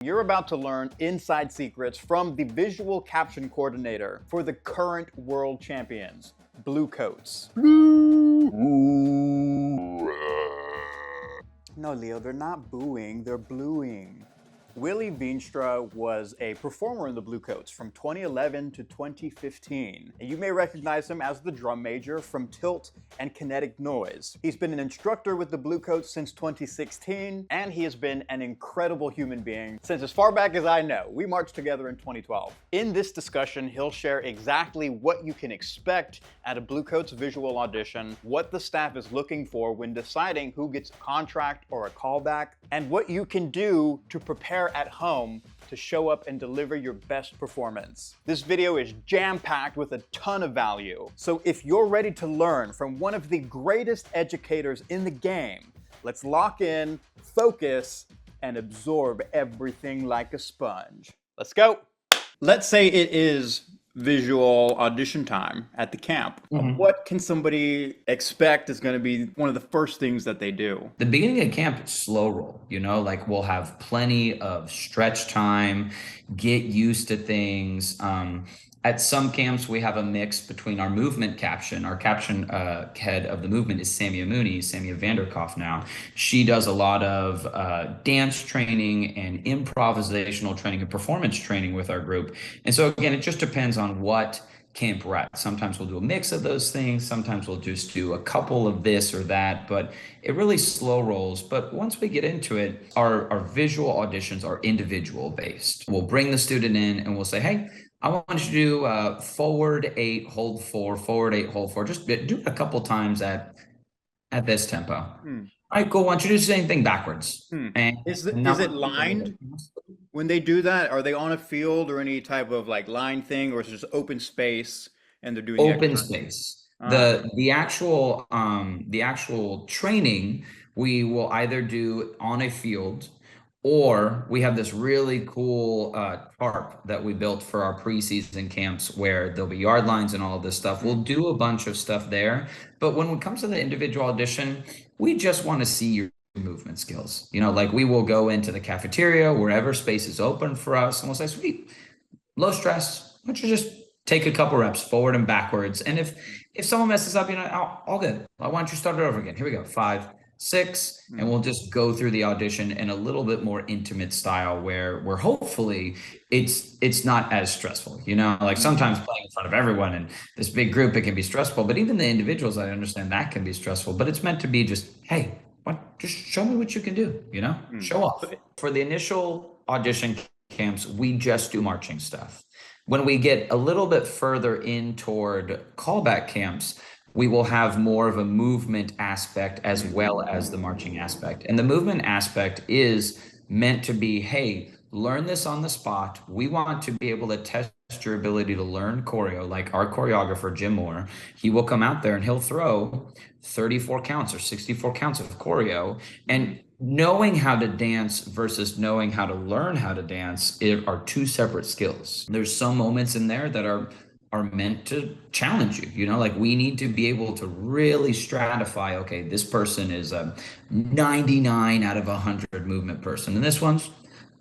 You're about to learn inside secrets from the Visual Caption Coordinator for the current world champions, Bluecoats. No, Leo, they're not booing, they're bluing. Willie Veenstra was a performer in the Bluecoats from 2011 to 2015. And you may recognize him as the drum major from Tilt and Kinetic Noise. He's been an instructor with the Bluecoats since 2016, and he has been an incredible human being since as far back as I know. We marched together in 2012. In this discussion, he'll share exactly what you can expect at a Bluecoats visual audition, what the staff is looking for when deciding who gets a contract or a callback, and what you can do to prepare at home to show up and deliver your best performance. This video is jam-packed with a ton of value. So if you're ready to learn from one of the greatest educators in the game, let's lock in, focus, and absorb everything like a sponge. Let's go. Let's say it is visual audition time at the camp. What can somebody expect is going to be one of the first things that they do? The beginning of camp is slow roll, like we'll have plenty of stretch time, get used to things. At some camps, we have a mix between our movement caption. Our caption head of the movement is Samia Mooney, Samia Vanderkoff now. She does a lot of dance training and improvisational training and performance training with our group. And so again, it just depends on what camp we're at. Sometimes we'll do a mix of those things. Sometimes we'll just do a couple of this or that, but it really slow rolls. But once we get into it, our visual auditions are individual based. We'll bring the student in and we'll say, hey, I want you to do forward 8, hold 4, forward 8, hold 4. Just do it a couple times at this tempo. All right, cool. I want you to do the same thing backwards. And is it lined? When they do that, are they on a field or any type of like line thing, or is it just open space and they're doing open space? The actual training we will either do on a field, or we have this really cool tarp that we built for our preseason camps where there'll be yard lines and all of this stuff. We'll do a bunch of stuff there. But when it comes to the individual audition, we just want to see your movement skills. Like we will go into the cafeteria, wherever space is open for us, and we'll say, sweet, low stress, why don't you just take a couple reps forward and backwards. And if someone messes up, all good. Why don't you start it over again? Here we go, 5, 6, and we'll just go through the audition in a little bit more intimate style where hopefully it's not as stressful. Like sometimes playing in front of everyone and this big group, it can be stressful, but even the individuals, I understand that can be stressful, but it's meant to be just, hey, just show me what you can do, show off. For the initial audition camps, we just do marching stuff. When we get a little bit further in toward callback camps, we will have more of a movement aspect as well as the marching aspect. And the movement aspect is meant to be, hey, learn this on the spot. We want to be able to test your ability to learn choreo. Like our choreographer, Jim Moore, he will come out there and he'll throw 34 counts or 64 counts of choreo. And knowing how to dance versus knowing how to learn how to dance are two separate skills. There's some moments in there that are meant to challenge you, like we need to be able to really stratify, okay, this person is a 99 out of 100 movement person, and this one's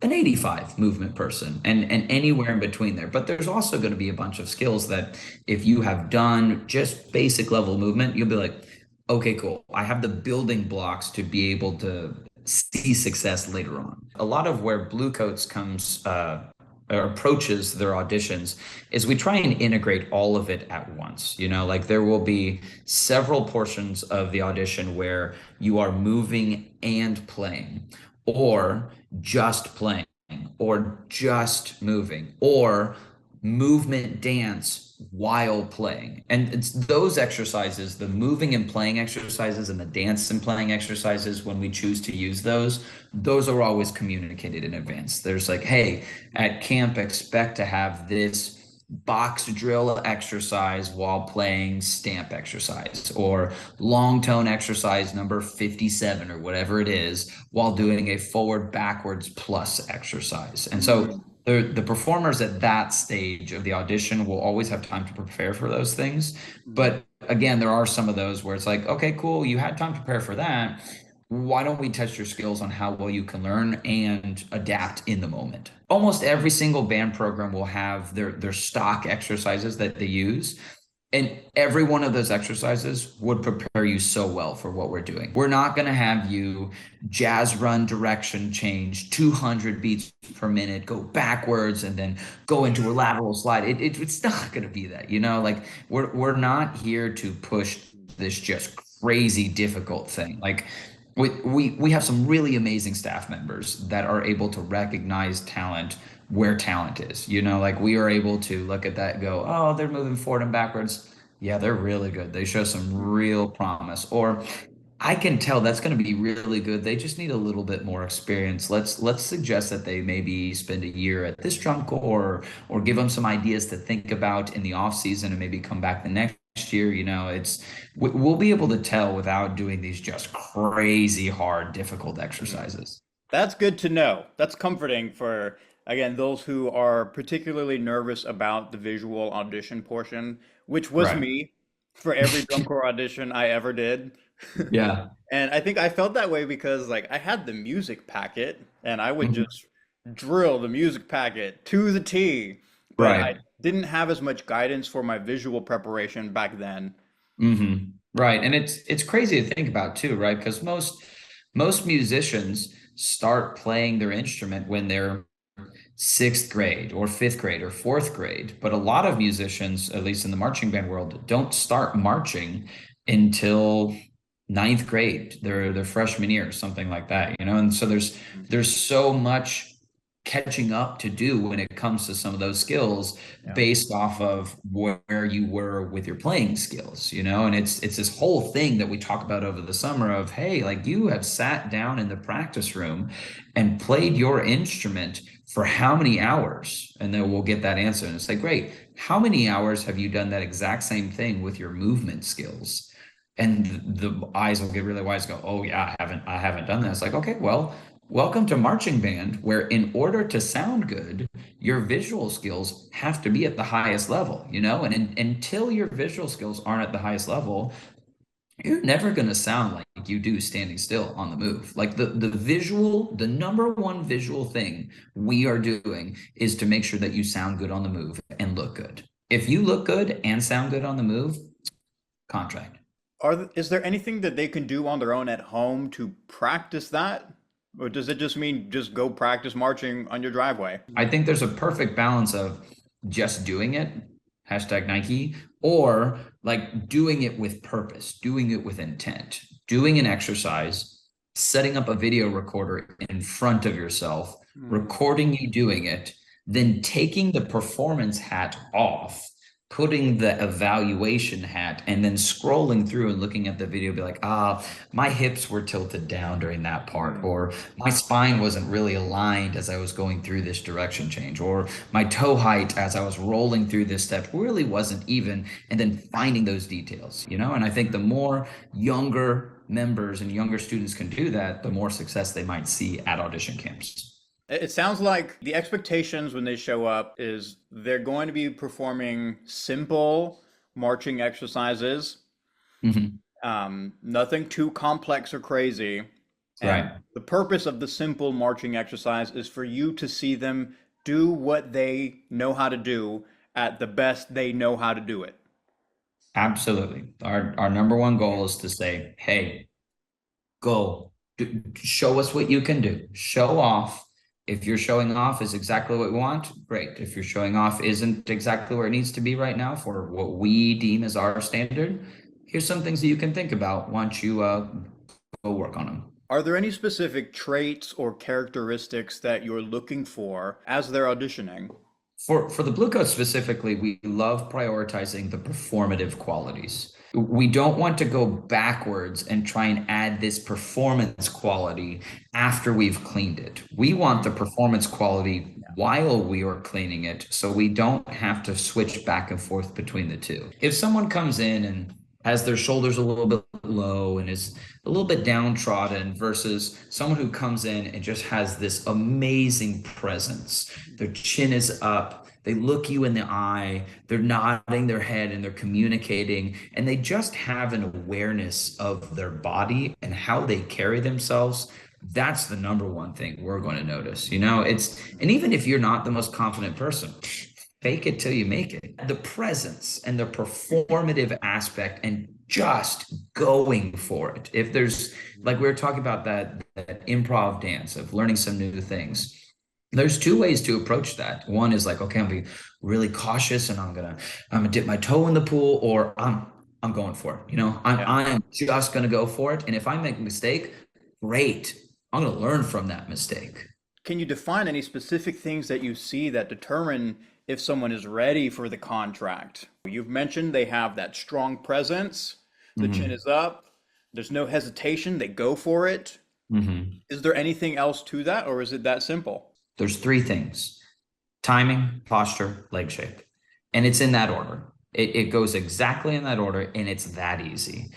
an 85 movement person, and anywhere in between there. But there's also going to be a bunch of skills that if you have done just basic level movement, you'll be like, okay, cool. I have the building blocks to be able to see success later on. A lot of where Bluecoats comes or approaches their auditions is we try and integrate all of it at once. Like there will be several portions of the audition where you are moving and playing, or just playing, or just moving, or movement dance while playing. And it's those exercises, the moving and playing exercises and the dance and playing exercises, when we choose to use those are always communicated in advance. There's like, hey, at camp, expect to have this box drill exercise while playing stamp exercise, or long tone exercise number 57 or whatever it is, while doing a forward backwards plus exercise. And so the performers at that stage of the audition will always have time to prepare for those things. But again, there are some of those where it's like, okay, cool, you had time to prepare for that. why don't we test your skills on how well you can learn and adapt in the moment? Almost every single band program will have their stock exercises that they use. And every one of those exercises would prepare you so well for what we're doing. We're not going to have you jazz run direction change 200 beats per minute, go backwards, and then go into a lateral slide. It's not going to be that, you know, like we're not here to push this just crazy difficult thing. Like we have some really amazing staff members that are able to recognize talent where talent is. You know, like we are able to look at that and go, oh, they're moving forward and backwards. Yeah, they're really good. They show some real promise. Or I can tell that's going to be really good. They just need a little bit more experience. Let's suggest that they maybe spend a year at this drum corps, or give them some ideas to think about in the off season and maybe come back the next year. You know, we'll be able to tell without doing these just crazy hard, difficult exercises. That's good to know. That's comforting for, again, those who are particularly nervous about the visual audition portion, which was Right. me for every drum corps audition I ever did. Yeah. And I think I felt that way because like I had the music packet and I would Mhm. just drill the music packet to the T, but I Right. didn't have as much guidance for my visual preparation back then. Right. And it's crazy to think about too, right? Because most musicians start playing their instrument when they're sixth grade or fifth grade or fourth grade. But a lot of musicians, at least in the marching band world, don't start marching until ninth grade, their freshman year, something like that, you know? And so there's so much catching up to do when it comes to some of those skills Yeah. based off of where you were with your playing skills, you know. And it's this whole thing that we talk about over the summer of, hey, like you have sat down in the practice room and played your instrument for how many hours? And then we'll get that answer and it's like, great, how many hours have you done that exact same thing with your movement skills? And the eyes will get really wise, go, oh yeah, I haven't done that. It's like, okay, well, welcome to marching band, where in order to sound good, your visual skills have to be at the highest level, you know? And until your visual skills aren't at the highest level, you're never going to sound like you do standing still on the move. Like the number one visual thing we are doing is to make sure that you sound good on the move and look good. If you look good and sound good on the move, contract. Is there anything that they can do on their own at home to practice that? Or does it just mean just go practice marching on your driveway? I think there's a perfect balance of just doing it, hashtag Nike, or like doing it with purpose, doing it with intent, doing an exercise, setting up a video recorder in front of yourself, Hmm. recording you doing it, then taking the performance hat off, putting the evaluation hat, and then scrolling through and looking at the video, be like, my hips were tilted down during that part, Hmm. or my spine wasn't really aligned as I was going through this direction change, or my toe height as I was rolling through this step really wasn't even, and then finding those details, you know? And I think the more younger members and younger students can do that, the more success they might see at audition camps. It sounds like the expectations when they show up is they're going to be performing simple marching exercises, Mhm. nothing too complex or crazy. And Right. the purpose of the simple marching exercise is for you to see them do what they know how to do at the best they know how to do it. Absolutely. Our number one goal is to say, hey, go show us what you can do. Show off. If you're showing off is exactly what we want, great. If you're showing off isn't exactly where it needs to be right now for what we deem as our standard, here's some things that you can think about once you go work on them. Are there any specific traits or characteristics that you're looking for as they're auditioning? For the Blue Coat specifically, we love prioritizing the performative qualities. We don't want to go backwards and try and add this performance quality after we've cleaned it. We want the performance quality while we are cleaning it, so we don't have to switch back and forth between the two. If someone comes in and has their shoulders a little bit low and is a little bit downtrodden versus someone who comes in and just has this amazing presence. Their chin is up, They look you in the eye, they're nodding their head and they're communicating, and they just have an awareness of their body and how they carry themselves. That's the number one thing we're going to notice. And even if you're not the most confident person, fake it till you make it. The presence and the performative aspect and just going for it. If there's, like we were talking about that improv dance of learning some new things, there's two ways to approach that. One is like, okay, I'm gonna be really cautious and I'm gonna dip my toe in the pool, or I'm going for it. I'm just gonna go for it. And if I make a mistake, great. I'm gonna learn from that mistake. Can you define any specific things that you see that determine if someone is ready for the contract? You've mentioned they have that strong presence, the chin is up, there's no hesitation, they go for it. Is there anything else to that, or is it that simple? There's three things: timing, posture, leg shape. And it's in that order. It goes exactly in that order, and it's that easy.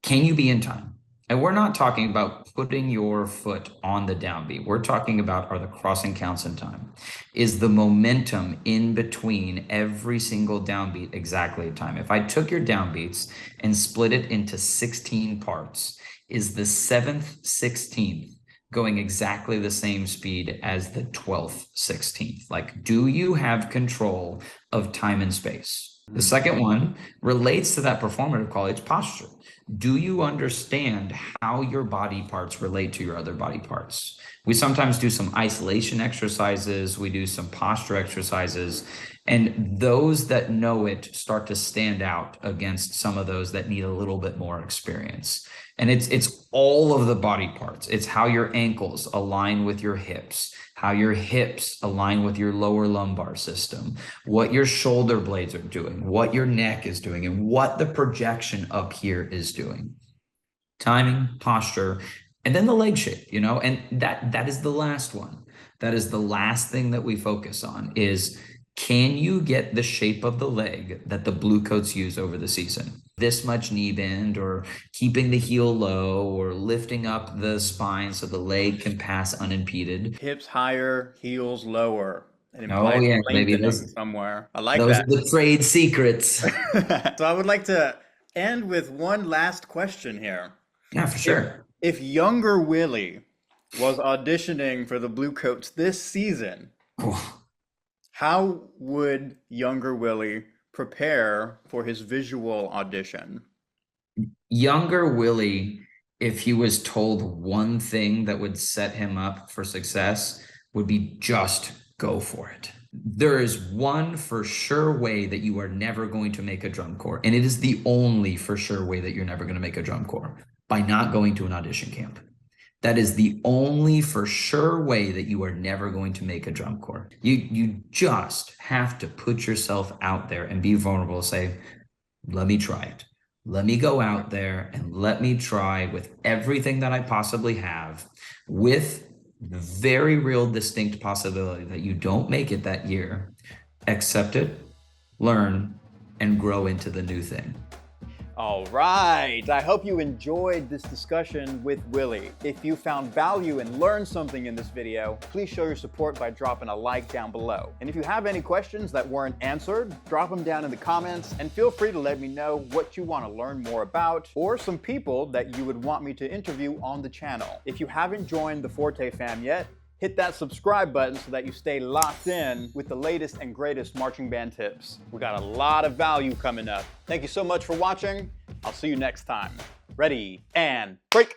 Can you be in time? And we're not talking about putting your foot on the downbeat. We're talking about, are the crossing counts in time? Is the momentum in between every single downbeat exactly in time? If I took your downbeats and split it into 16 parts, is the 7th 16th going exactly the same speed as the 12th 16th? Like, do you have control of time and space? The second one relates to that performative quality, posture. Do you understand how your body parts relate to your other body parts? We sometimes do some isolation exercises, we do some posture exercises, and those that know it start to stand out against some of those that need a little bit more experience. And it's all of the body parts. It's how your ankles align with your hips, how your hips align with your lower lumbar system, what your shoulder blades are doing, what your neck is doing, and what the projection up here is doing. Timing, posture, and then the leg shape, and that is the last one. That is the last thing that we focus on is, can you get the shape of the leg that the Bluecoats use over the season? This much knee bend, or keeping the heel low, or lifting up the spine so the leg can pass unimpeded. Hips higher, heels lower. Maybe those somewhere. I like those that. are the trade secrets. So I would like to end with one last question here. Yeah, for sure. If younger Willie was auditioning for the Bluecoats this season, how would younger Willie prepare for his visual audition? Younger Willie, if he was told one thing that would set him up for success, would be just go for it. There is one for sure way that you are never going to make a drum corps, and it is the only for sure way that you're never going to make a drum corps: by not going to an audition camp. That is the only for sure way that you are never going to make a drum corps. You just have to put yourself out there and be vulnerable. Say, let me try it. Let me go out there and let me try with everything that I possibly have, with the very real distinct possibility that you don't make it that year. Accept it, learn, and grow into the new thing. All right. I hope you enjoyed this discussion with Willie. If you found value and learned something in this video, please show your support by dropping a like down below. And if you have any questions that weren't answered, drop them down in the comments, and feel free to let me know what you want to learn more about, or some people that you would want me to interview on the channel. If you haven't joined the Forte fam yet, hit that subscribe button so that you stay locked in with the latest and greatest marching band tips. We got a lot of value coming up. Thank you so much for watching. I'll see you next time. Ready and break.